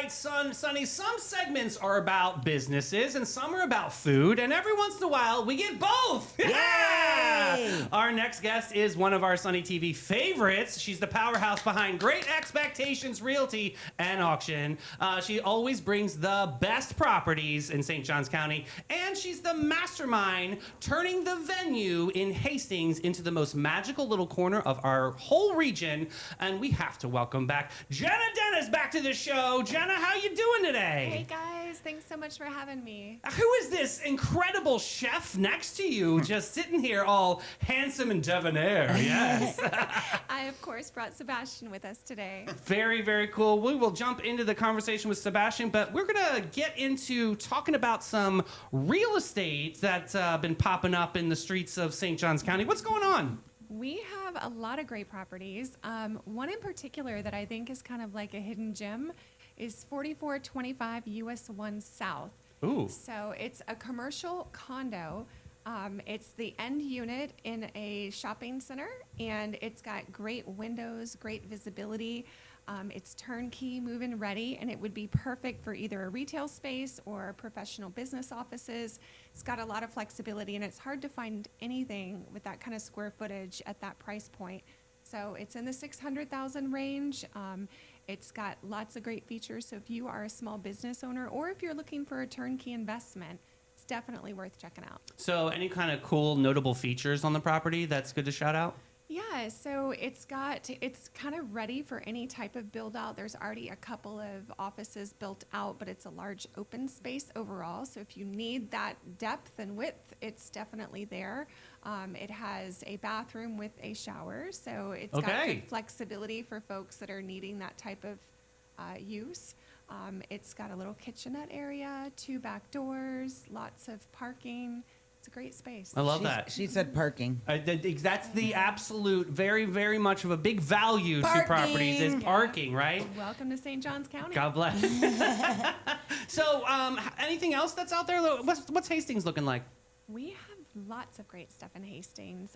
right, Sonny, some segments are about businesses and some are about food, and every once in a while we get both. Yay! Our next guest is one of our Sunny TV favorites. She's the powerhouse behind Great Expectations Realty and Auction. She always brings the best properties in St. Johns County, and she's the mastermind turning the venue in Hastings into the most magical little corner of our whole region. And we have to welcome back Jena Denis back to the show. Jena, how you doing today? Hey guys, thanks so much for having me. Who is this incredible chef next to you, just sitting here all handsome and debonair? Yes. I, of course, brought Sebastian with us today. Very, very cool. We will jump into the conversation with Sebastian, but we're going to get into talking about some real estate that's been popping up in the streets of St. Johns County. What's going on? We have a lot of great properties. One in particular that I think is kind of like a hidden gem is 4425 US 1 South. Ooh. So it's a commercial condo. It's the end unit in a shopping center, and it's got great windows, great visibility. It's turnkey, move-in ready, and it would be perfect for either a retail space or professional business offices. It's got a lot of flexibility, and it's hard to find anything with that kind of square footage at that price point. So it's in the 600,000 range. It's got lots of great features. So if you are a small business owner or if you're looking for a turnkey investment, it's definitely worth checking out. So any kind of cool, notable features on the property that's good to shout out? Yeah, so it's kind of ready for any type of build out. There's already a couple of offices built out, but it's a large open space overall. So if you need that depth and width, it's definitely there. It has a bathroom with a shower, so it's got good flexibility for folks that are needing that type of use. It's got a little kitchenette area, 2 back doors, lots of parking. It's a great space. I love that. She said parking. That's the absolute, very, very much of a big value to properties is parking, right? Welcome to St. Johns County. God bless. So, anything else that's out there? What's Hastings looking like? We have lots of great stuff in Hastings.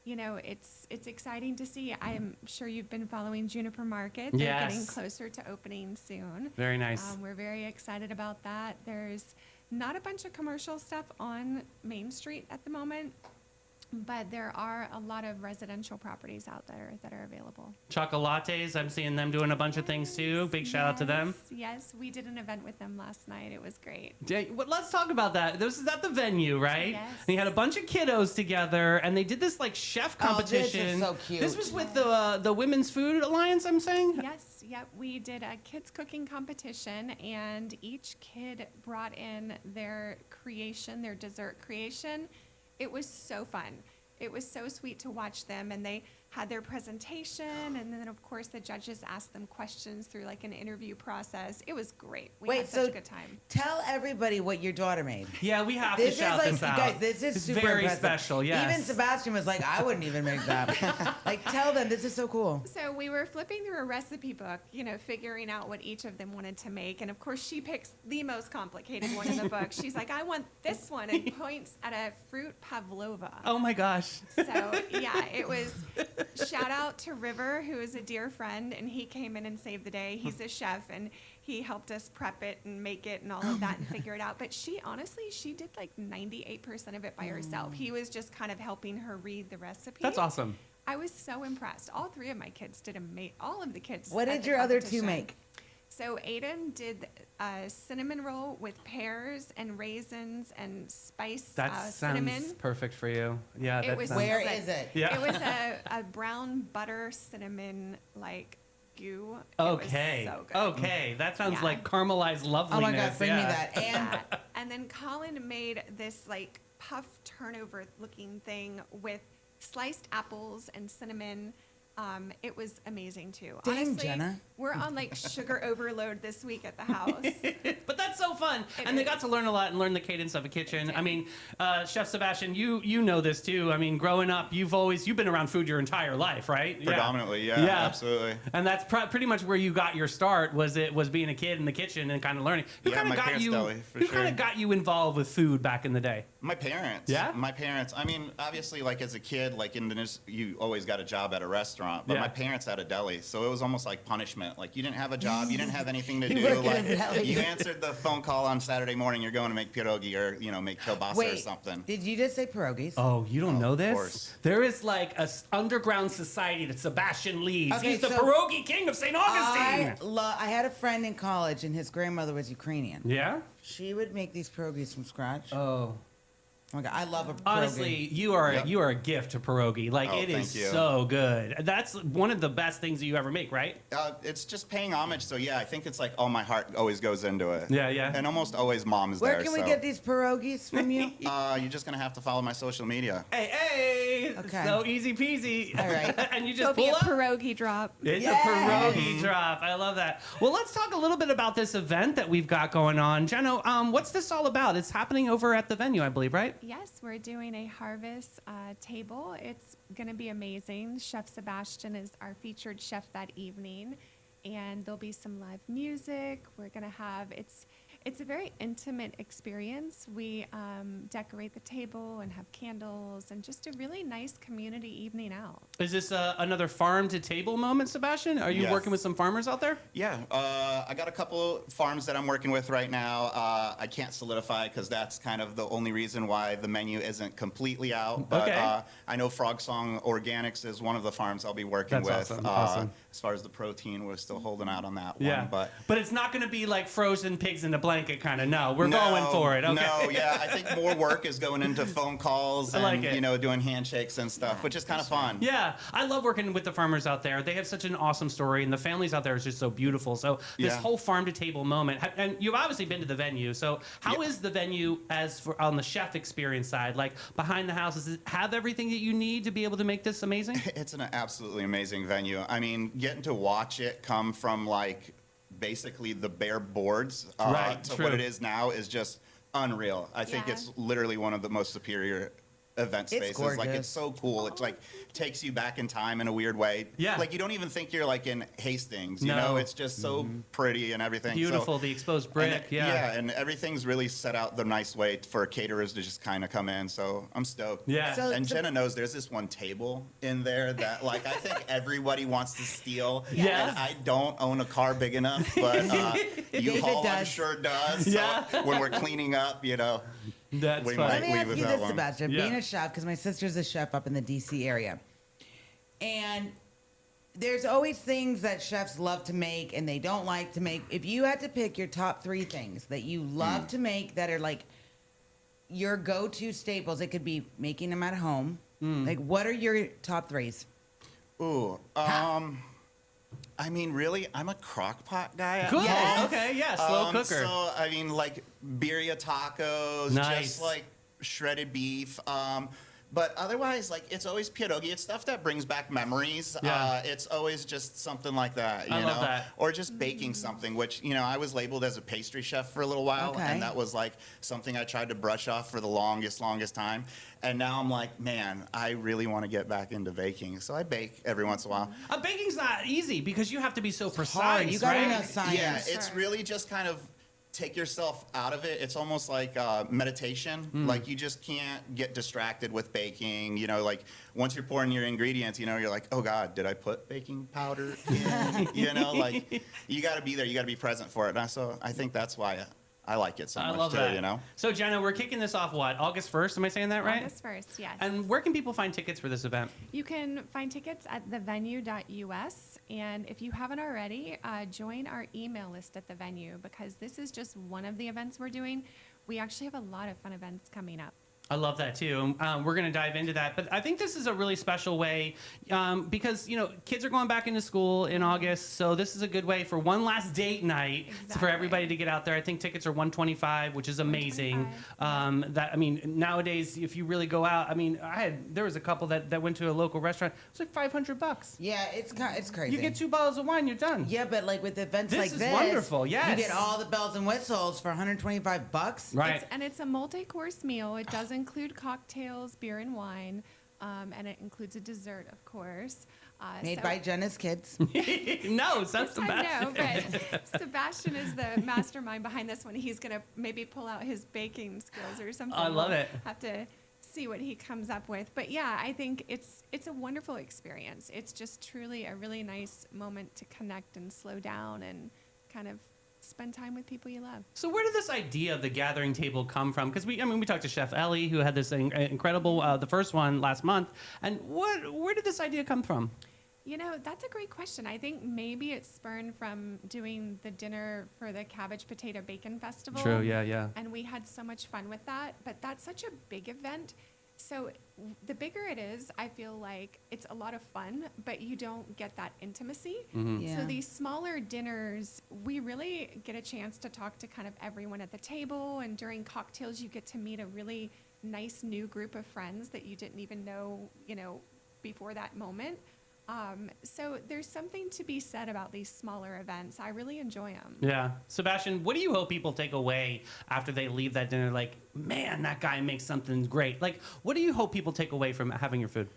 You know, it's exciting to see. I am sure you've been following Juniper Market. They're getting closer to opening soon. Very nice. We're very excited about that. There's not a bunch of commercial stuff on Main Street at the moment, but there are a lot of residential properties out there that are available. Chocolates, I'm seeing them doing a bunch of things too. Big shout out to them. Yes, we did an event with them last night. It was great. Well, let's talk about that. This is at the venue, right? Yes. And you had a bunch of kiddos together, and they did this like chef competition. Oh, this is so cute. This was with the Women's Food Alliance, I'm saying? Yes. Yep, we did a kids cooking competition, and each kid brought in their creation, their dessert creation. It was so fun. It was so sweet to watch them, and they had their presentation, and then of course the judges asked them questions through like an interview process. It was great. We had such a good time. Tell everybody what your daughter made. Yeah, we have to shout this out. Guys, this is it's super very impressive. Special. Yes. Even Sebastian was like, I wouldn't even make that. Like, tell them this is so cool. So we were flipping through a recipe book, you know, figuring out what each of them wanted to make, and of course she picks the most complicated one in the book. She's like, I want this one, and points at a fruit pavlova. Oh my gosh. So yeah, it was. Shout out to River, who is a dear friend, and he came in and saved the day. He's a chef, and he helped us prep it and make it and all of that and figure it out. But she did like 98% of it by herself. He was just kind of helping her read the recipe. That's awesome. I was so impressed. All 3 of my kids did all of the kids. What did your other 2 make? So Aiden did a cinnamon roll with pears and raisins and spiced cinnamon. Sounds perfect for you. Yeah, Where is it? Yeah. It was a brown butter cinnamon like goo. Okay. It was so good. Okay, that sounds like caramelized loveliness. Oh my God, bring me that. And then Colin made this like puff turnover looking thing with sliced apples and cinnamon. It was amazing too. Dang, honestly, Jena. We're on like sugar overload this week at the house. But that's so fun. They got to learn a lot and learn the cadence of a kitchen. I mean, Chef Sebastian, you know this too. I mean, growing up, you've been around food your entire life, right? Predominantly, yeah, absolutely. And that's pretty much where you got your start. Was being a kid in the kitchen and kind of learning. Who kind of got you involved with food back in the day? My parents. Yeah? My parents. I mean, obviously, like as a kid, like in the you always got a job at a restaurant, but Yeah. my parents had a deli, so it was almost like punishment. Like you didn't have a job, you didn't have anything to You do. work at Like a deli. you answered the phone call on Saturday morning, you're going to make pierogi or make kielbasa or Wait, something. did you just say pierogies? Oh, you don't know this? course. There is like a underground society that Sebastian leads. Okay, He's the so pierogi king of St. Augustine. I had a friend in college, and his grandmother was Ukrainian. Yeah? She would make these pierogies from scratch. Oh. Oh my God, I love a pierogi. Honestly, you are Yep. you are a gift to pierogi. Like Oh, it is thank you. so good. That's one of the best things that you ever make, right? It's just paying homage, so yeah, I think it's like all my heart always goes into it. Yeah, yeah. And almost always mom's Where there. can we so. get these pierogies from you? You're just gonna have to follow my social media. Hey, Okay. so easy peasy. All right. And you There'll just be pull a up. pierogi drop. It's Yay! a pierogi drop. I love that. Well, let's talk a little bit about this event that we've got going on. Jenna, what's this all about? It's happening over at the venue, I believe, right? Yes, we're doing a harvest table. It's going to be amazing. Chef Sebastian is our featured chef that evening, and there'll be some live music. We're going to have it's a very intimate experience. We decorate the table and have candles and just a really nice community evening out. Is this another farm to table moment, Sebastian? Are you Yes. working with some farmers out there? Yeah, I got a couple farms that I'm working with right now. I can't solidify because that's kind of the only reason why the menu isn't completely out. But Okay. I know Frog Song Organics is one of the farms I'll be working That's with. awesome. As far as the protein, we're still holding out on that Yeah. one. But it's not going to be like frozen pigs in a blanket kind of. No, we're going for it. Okay. No, yeah, I think more work is going into phone calls I and like it. doing handshakes and stuff, which is kind of fun. Yeah, I love working with the farmers out there. They have such an awesome story, and the families out there is just so beautiful. So this Yeah. whole farm to table moment, and you've obviously been to the venue. So how Yeah. is the venue as for on the chef experience side? Like behind the house, does it have everything that you need to be able to make this amazing? It's an absolutely amazing venue. I mean, getting to watch it come from like basically the bare boards Right, to true. what it is now is just unreal. I think Yeah. it's literally one of the most superior event It's spaces. Like gorgeous. it's so cool. It's like takes you back in time in a weird way. Yeah. Like you don't even think you're like in Hastings. You No. know, it's just so pretty and everything. So- Beautiful, the exposed brick. and, Yeah. and everything's really set out the nice way for caterers to just kind of come in. So I'm stoked. Yeah. So- And Jenna knows there's this one table in there that, like, I think everybody wants to steal. Yes. And I don't own a car big enough, but U-Haul, I'm does. sure does. Yeah. So when we're cleaning up, That's We fun. Let might- me leave ask with you that this, one. Sebastian. Yeah. Being a chef, because my sister's a chef up in the D.C. area, and there's always things that chefs love to make and they don't like to make. If you had to pick your top 3 things that you love to make that are like your go-to staples, it could be making them at home. Like, what are your top 3s? ooh, I mean, really, I'm a crock pot guy at Cool. home. Yes. Okay. Yeah. Slow cooker. So, I mean, like birria tacos, Nice. just like shredded beef. But otherwise, like, it's always pierogi. It's stuff that brings back memories. Yeah. It's always just something like that, you I know? love that. Or just baking something, which, I was labeled as a pastry chef for a little while. Okay. And that was, like, something I tried to brush off for the longest time. And now I'm like, man, I really want to get back into baking. So I bake every once in a while. Baking's not easy because you have to be so precise. hard. You gotta right? know science. Yeah, it's Sure. really just kind of take yourself out of it. It's almost like meditation. Like you just can't get distracted with baking. Like once you're pouring your ingredients, you're like, oh God, did I put baking powder in? Like you got to be there. You got to be present for it. And so I think that's why I like it so I much love too. that. So Jenna, we're kicking this off what? August 1st? Am I saying that right? August 1st, yes. And where can people find tickets for this event? You can find tickets at thevenue.us, and if you haven't already, join our email list at the venue because this is just one of the events we're doing. We actually have a lot of fun events coming up. I love that too. We're going to dive into that. But I think this is a really special way because, kids are going back into school in August. So this is a good way for one last date night for Exactly. everybody to get out there. I think tickets are $125, which is amazing. $125, Nowadays, if you really go out, there was a couple that went to a local restaurant. It was like $500. Yeah, it's crazy. You get 2 bottles of wine, you're done. Yeah, but like with events This like is this, wonderful, yes. you get all the bells and whistles for $125. Right. It's a multi-course meal. It does include cocktails, beer and wine, and it includes a dessert, of course. Made by Jena's kids. No, it's not This time, Sebastian. no, but Sebastian is the mastermind behind this one. He's gonna maybe pull out his baking skills or something. I love We'll it. Have to see what he comes up with. But yeah, I think it's a wonderful experience. It's just truly a really nice moment to connect and slow down and kind of spend time with people you love. So where did this idea of the gathering table come from? Because we talked to Chef Ellie, who had this incredible, the first one last month. And where did this idea come from? You know, that's a great question. I think maybe it's spurned from doing the dinner for the Cabbage Potato Bacon Festival. True, yeah. And we had so much fun with that. But that's such a big event. So the bigger it is, I feel like it's a lot of fun, but you don't get that intimacy. Yeah. So these smaller dinners, we really get a chance to talk to kind of everyone at the table. And during cocktails, you get to meet a really nice new group of friends that you didn't even know, before that moment. So there's something to be said about these smaller events. I really enjoy them. Yeah. Sebastian, what do you hope people take away after they leave that dinner? Like, man, that guy makes something great. Like, what do you hope people take away from having your food?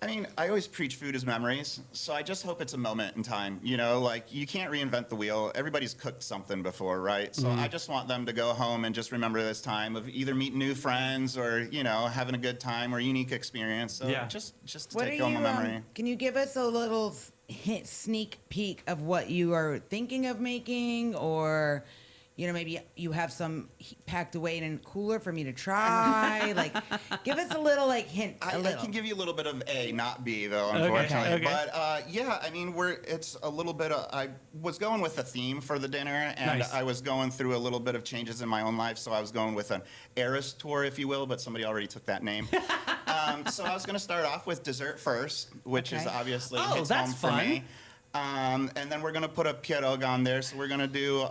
I mean, I always preach food as memories, so I just hope it's a moment in time. Like you can't reinvent the wheel. Everybody's cooked something before, right? So I just want them to go home and just remember this time of either meeting new friends or, having a good time or unique experience. So Yeah. just to take home a memory. Can you give us a little sneak peek of what you are thinking of making, or maybe you have some packed away in a cooler for me to try? Like, give us a little hint. I can give you a little bit of A, not B, though, Okay, unfortunately. okay. But yeah, I mean, it's a little bit of. I was going with a theme for the dinner, and Nice. I was going through a little bit of changes in my own life. So I was going with an Eras tour, if you will, but somebody already took that name. So I was going to start off with dessert first, which is Okay. obviously Oh, hits that's home for fun. me. And then we're going to put a pierogi on there. So we're going to do.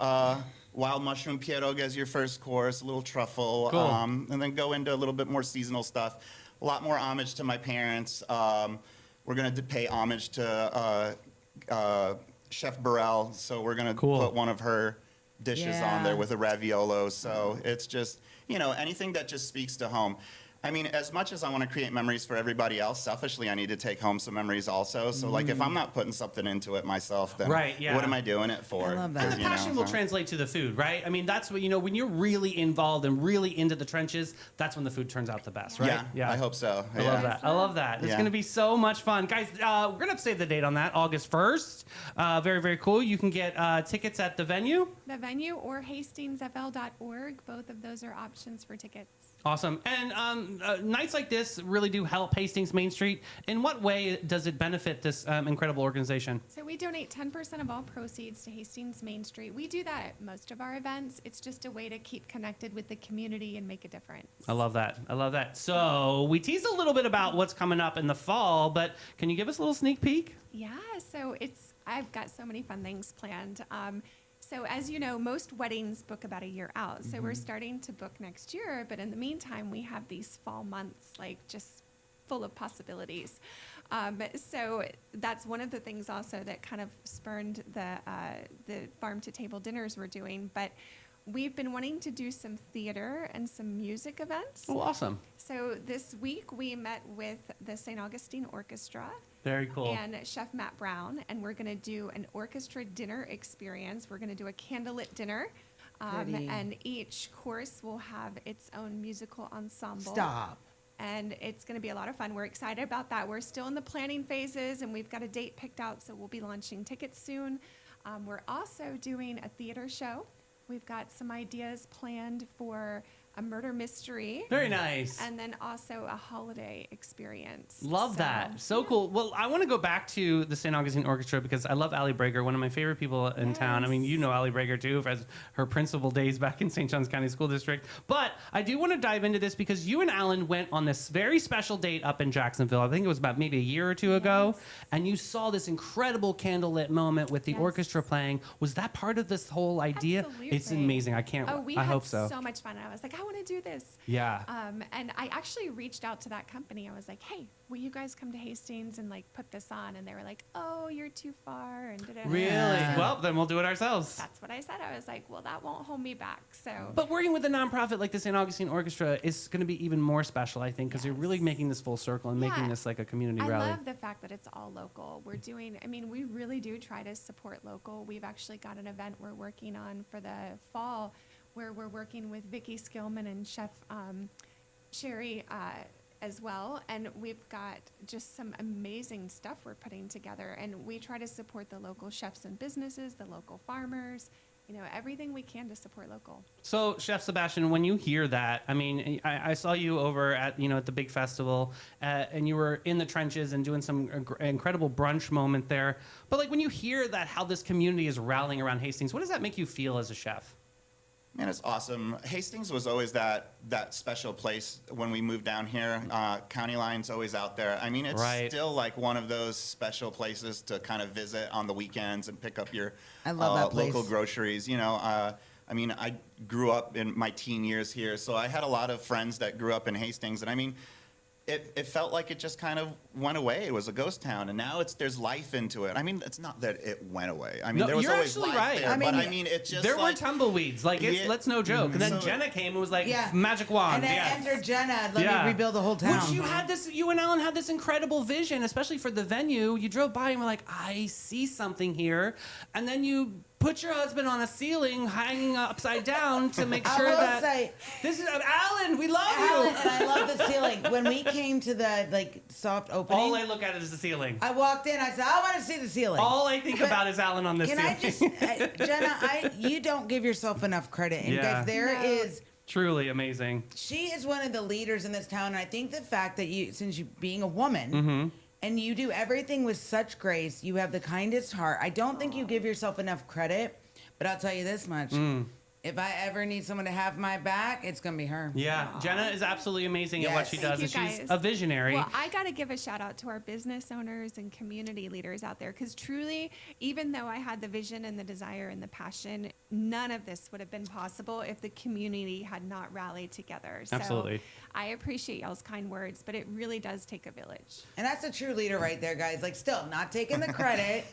Wild mushroom pierogi as your first course, a little truffle, Cool. and then go into a little bit more seasonal stuff. A lot more homage to my parents. We're going to pay homage to Chef Burrell, so we're going to Cool. put one of her dishes Yeah. on there with a raviolo. So it's just, anything that just speaks to home. I mean, as much as I want to create memories for everybody else, selfishly, I need to take home some memories also. So, like, if I'm not putting something into it myself, then Right, yeah. what am I doing it for? I love that. And the passion will translate to the food, right? I mean, that's what, when you're really involved and really into the trenches, that's when the food turns out the best, right? Yeah, I hope so. I love that. I love that. It's Yeah. going to be so much fun. Guys, we're going to have to save the date on that, August 1st. Very, very cool. You can get tickets at the venue. The venue or hastingsfl.org. Both of those are options for tickets. Awesome. And nights like this really do help Hastings Main Street. In what way does it benefit this incredible organization? So we donate 10% of all proceeds to Hastings Main Street. We do that at most of our events. It's just a way to keep connected with the community and make a difference. I love that. I love that. So we teased a little bit about what's coming up in the fall, but can you give us a little sneak peek? Yeah, so I've got so many fun things planned. So as you know, most weddings book about a year out. So we're starting to book next year, but in the meantime, we have these fall months just full of possibilities. So that's one of the things also that kind of spurned the farm to table dinners we're doing. But we've been wanting to do some theater and some music events. Oh, awesome. So this week we met with the St. Augustine Orchestra. Very cool. And Chef Matt Brown, and we're going to do an orchestra dinner experience. We're going to do a candlelit dinner, Pretty. and each course will have its own musical ensemble. Stop. And it's going to be a lot of fun. We're excited about that. We're still in the planning phases, and we've got a date picked out, so we'll be launching tickets soon. We're also doing a theater show. We've got some ideas planned for a murder mystery. Very nice. And then also a holiday experience. Love that. So cool. Well, I want to go back to the St. Augustine Orchestra because I love Allie Brager, one of my favorite people in town. I mean, you know Allie Brager too, as her principal days back in St. Johns County School District. But I do want to dive into this because you and Alan went on this very special date up in Jacksonville. I think it was about maybe a year or two ago. And you saw this incredible candlelit moment with the Yes. orchestra playing. Was that part of this whole idea? Absolutely. It's amazing. I can't. Oh, we I had hope so. so much fun. I was like, I want to do this. Yeah. And I actually reached out to that company. I was like, hey, will you guys come to Hastings and like put this on? And they were like, oh, you're too far. And Really? Yeah. Well, then we'll do it ourselves. that's what I said. I was like, well, that won't hold me back. So, But working with a nonprofit like the St. Augustine Orchestra is going to be even more special, I think, because you're really Yes. making this full circle and making Yeah. this like a community I rally. love the fact that it's all local. We're doing, I mean, we really do try to support local. We've actually got an event we're working on for the fall where we're working with Vicky Skillman and Chef Sherry as well. And we've got just some amazing stuff we're putting together. And we try to support the local chefs and businesses, the local farmers, you know, everything we can to support local. So, Chef Sebastian, when you hear that, I mean, I saw you over at at the big festival, and you were in the trenches and doing some incredible brunch moment there. But like when you hear that, how this community is rallying around Hastings, what does that make you feel as a chef? Man, it's awesome. Hastings was always that special place when we moved down here. County line's always out there. I mean, it's Right. still like one of those special places to kind of visit on the weekends and pick up your I love that place. local groceries. I mean, I grew up in my teen years here, so I had a lot of friends that grew up in Hastings, and I mean, it felt like it just kind of went away. It was a ghost town, and now there's life into it. I mean, it's not that it went away. I mean, No, there was you're always actually life right. there, I mean, but I mean, it just There were like, tumbleweeds, like it's Yeah. let's no joke. And then So- Jena came and was like, Yeah. magic wand. And then yes. enter Jena. Let Yeah. me rebuild the whole town. Which you and Alan had this incredible vision, especially for the venue. You drove by and were like, I see something here. And then you put your husband on a ceiling hanging upside down to make I sure will that say, this is Alan, we love Alan, you. and I love the ceiling. When we came to the soft opening, All I look at is the ceiling. I walked in. I said, I want to see the ceiling. All I think But about is Alan on this Can ceiling. I just, Jenna? You don't give yourself enough credit. And Yeah. guys, there No. is. Truly amazing. She is one of the leaders in this town, and I think the fact that since you being a woman, Mm-hmm. and you do everything with such grace, you have the kindest heart. I don't think you give yourself enough credit, but I'll tell you this much: if I ever need someone to have my back, it's gonna be her. Yeah, Jena is absolutely amazing at what Yes. she Thank does, you, and she's guys. a visionary. Well, I got to give a shout out to our business owners and community leaders out there because truly, even though I had the vision and the desire and the passion, none of this would have been possible if the community had not rallied together. So Absolutely. I appreciate y'all's kind words, but it really does take a village. And that's a true leader right there, guys. Like, still not taking the credit,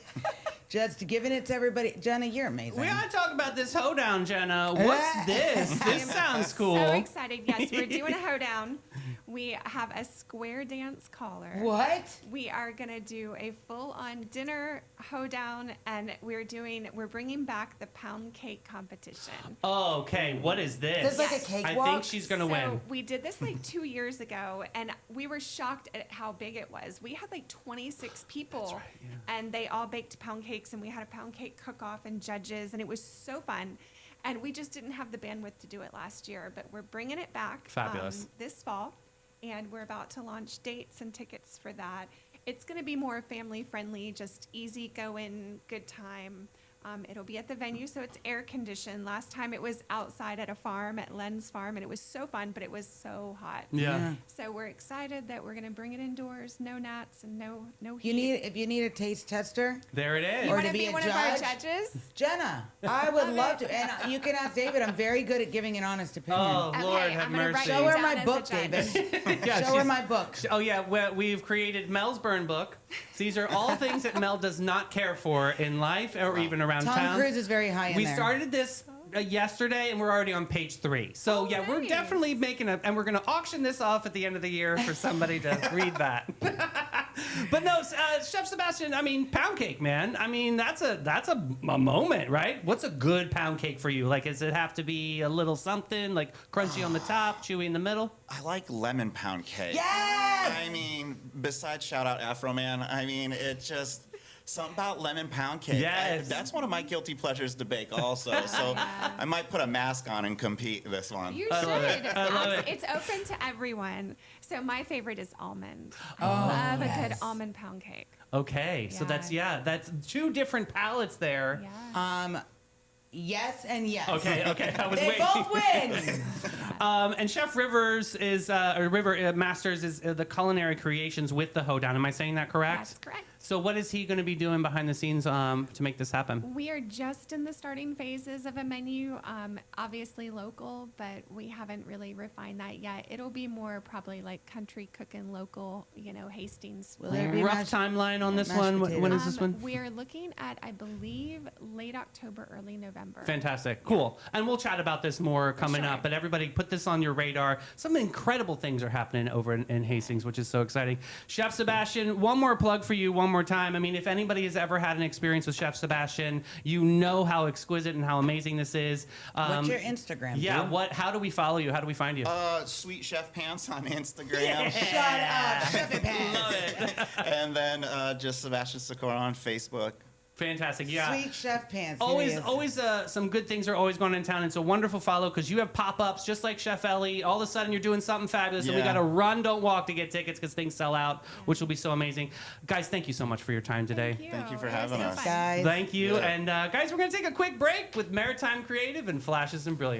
just giving it to everybody. Jenna, you're amazing. We gotta talk about this hoedown, Jena. What's this? This sounds cool. So excited. Yes, we're doing a hoedown. We have a square dance caller. What? We are going to do a full-on dinner hoedown, and we're bringing back the pound cake competition. Oh, okay, what is this? There's like a cake I walk? think she's gonna So win. we did this like 2 years ago, and we were shocked at how big it was. We had like 26 people, and they all baked pound cakes, and we had a pound cake cook-off and judges, and it was so fun. And we just didn't have the bandwidth to do it last year, but we're bringing it back Fabulous. this fall, and we're about to launch dates and tickets for that. It's going to be more family-friendly, just easy going, good time. It'll be at the venue, so it's air conditioned. Last time it was outside at a farm, at Len's farm, and it was so fun, but it was so hot. Yeah. So we're excited that we're going to bring it indoors, no gnats and no heat. If you need a taste tester, There it is. You Or want to to be be a one of our judge? judges? Jenna, I would Love love it. to. And you can ask David. I'm very good at giving an honest opinion. Oh, Okay, Lord have I'm gonna write mercy. Show you her down my as a book, judge. David. Yeah, Show her she's- my book. Oh yeah, we've created Mel's burn book. These are all things that Mel does not care for in life or even around Tom town. Cruise is very high in We there. started this yesterday, and we're already on page 3. So Oh, yeah, we're nice. definitely making and we're gonna auction this off at the end of the year for somebody to read that. But no, Chef Sebastian, I mean, pound cake, man. I mean, that's a moment, right? What's a good pound cake for you? Like, does it have to be a little something like crunchy on the top, chewy in the middle? I like lemon pound cake. Yes! I mean, besides shout out Afro Man, I mean, it just something about lemon pound cake. Yes. That's one of my guilty pleasures to bake also. So I might put a mask on and compete this one. You I should. love it. I love it. It's open to everyone. So my favorite is almond. Oh, I love a good yes. almond pound cake. Okay, so Yeah. that's 2 different palettes there. Yeah. Yes and yes. Okay, I was They waiting. both win. And Chef Rivers is, or River Masters is the culinary creations with the hoedown. Am I saying that correct? That's correct. So what is he going to be doing behind the scenes to make this happen? We are just in the starting phases of a menu, obviously local, but we haven't really refined that yet. It'll be more probably like country cooking local, Hastings. Will there be Rough mashed- timeline on this mashed one? When potatoes? is this one? We are looking at, I believe, late October, early November. Fantastic. Cool. And we'll chat about this more coming sure. up, but everybody put this on your radar. Some incredible things are happening over in Hastings, which is so exciting. Chef Sebastian, one more plug for you one more time. I mean, if anybody has ever had an experience with Chef Sebastian, you know how exquisite and how amazing this is. What's your Instagram? Yeah, dude? how do we follow you? How do we find you? Sweet Chef Pants on Instagram. Shut up, Chef it pants. Love it. And then just Sebastian Sikora on Facebook. Fantastic. Yeah. Sweet Chef Pants. Here he Always, is. some good things are always going on in town. It's a wonderful follow because you have pop-ups just like Chef Ellie. All of a sudden, you're doing something fabulous, and we Yeah. got to run, don't walk to get tickets because things sell out, which will be so amazing. Guys, thank you so much for your time today. Thank you for It was having so us. fun. Guys. Thank you. Yeah. And guys, we're going to take a quick break with Maritime Creative and Flashes and Brilliance.